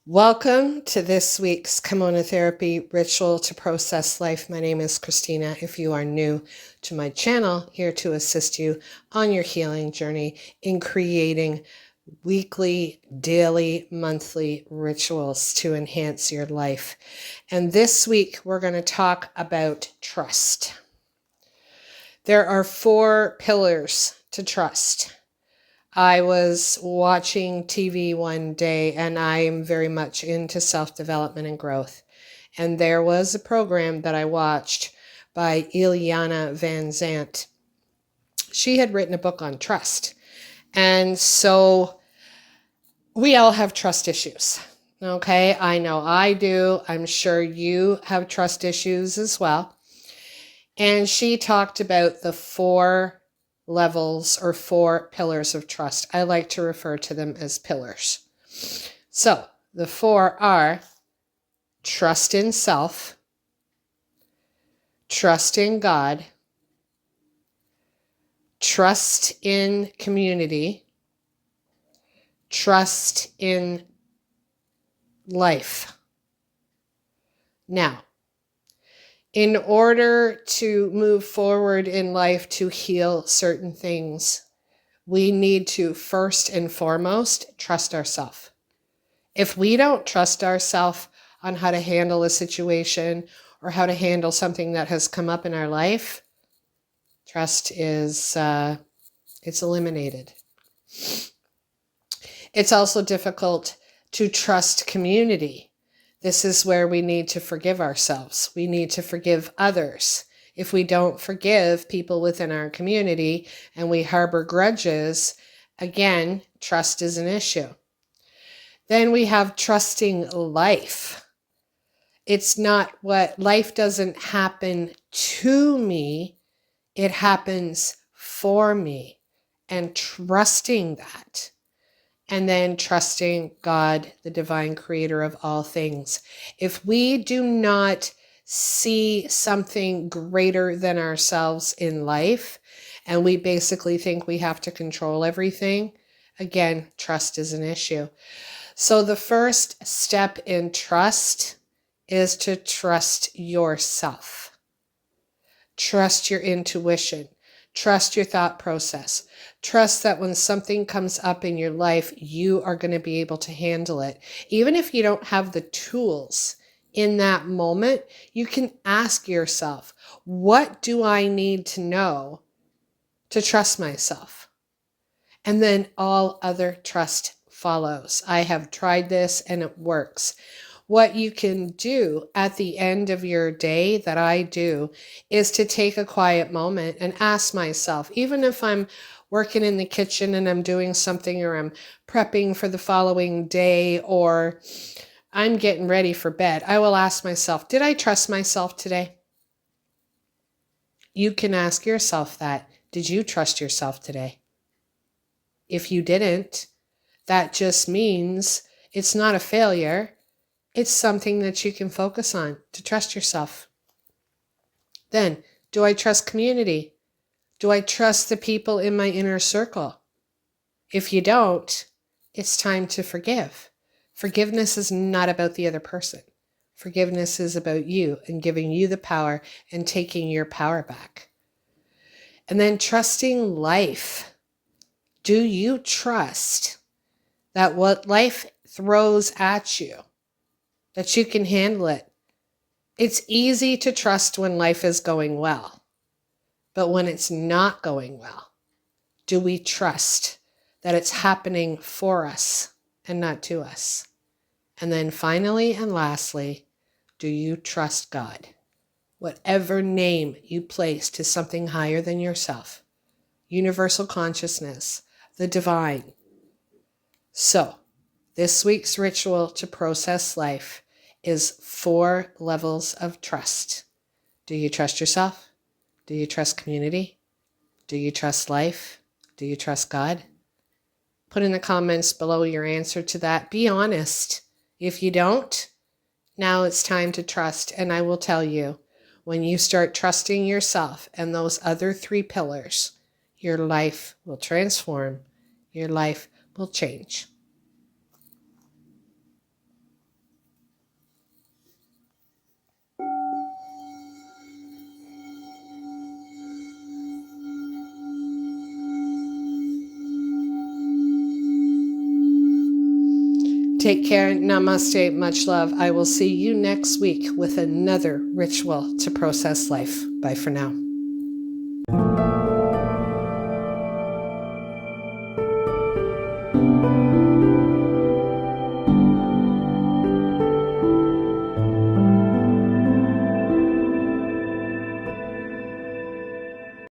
Welcome to this week's Kamona Therapy Ritual to Process Life. My name is Christina. If you are new to my channel, here to assist you on your healing journey in creating weekly, daily, monthly rituals to enhance your life. And this week, we're going to talk about trust. There are 4 pillars to trust. I was watching TV one day, and I am very much into self-development and growth. And there was a program that I watched by Ileana Van Zant. She had written a book on trust. And so we all have trust issues. Okay, I know I do. I'm sure you have trust issues as well. And she talked about the 4 levels or 4 pillars of trust. I like to refer to them as pillars. So the 4 are trust in self, trust in God, trust in community, trust in life. Now, in order to move forward in life to heal certain things, we need to first and foremost trust ourselves. If we don't trust ourselves on how to handle a situation or how to handle something that has come up in our life, trust is it's eliminated. It's also difficult to trust community. This is where we need to forgive ourselves. We need to forgive others. If we don't forgive people within our community and we harbor grudges, again, trust is an issue. Then we have trusting life. It's not what life doesn't happen to me, it happens for me, and trusting that. And then trusting God, the divine creator of all things. If we do not see something greater than ourselves in life, and we basically think we have to control everything, again, trust is an issue. So the first step in trust is to trust yourself. Trust your intuition. Trust your thought process. Trust that when something comes up in your life, you are going to be able to handle it. Even if you don't have the tools in that moment, you can ask yourself, what do I need to know to trust myself? And then all other trust follows. I have tried this and it works. What you can do at the end of your day that I do is to take a quiet moment and ask myself, even if I'm working in the kitchen and I'm doing something, or I'm prepping for the following day, or I'm getting ready for bed, I will ask myself, did I trust myself today? You can ask yourself that. Did you trust yourself today? If you didn't, that just means it's not a failure. It's something that you can focus on to trust yourself. Then, do I trust community? Do I trust the people in my inner circle? If you don't, it's time to forgive. Forgiveness is not about the other person. Forgiveness is about you and giving you the power and taking your power back. And then trusting life. Do you trust that what life throws at you, that you can handle it? It's easy to trust when life is going well, but when it's not going well, do we trust that it's happening for us and not to us? And then finally and lastly, do you trust God? Whatever name you place to something higher than yourself, universal consciousness, the divine. So, this week's ritual to process life is 4 levels of trust. Do you trust yourself? Do you trust community? Do you trust life? Do you trust God? Put in the comments below your answer to that. Be honest. If you don't, now it's time to trust. And I will tell you, when you start trusting yourself and those other 3 pillars, your life will transform. Your life will change. Take care. Namaste. Much love. I will see you next week with another ritual to process life. Bye for now.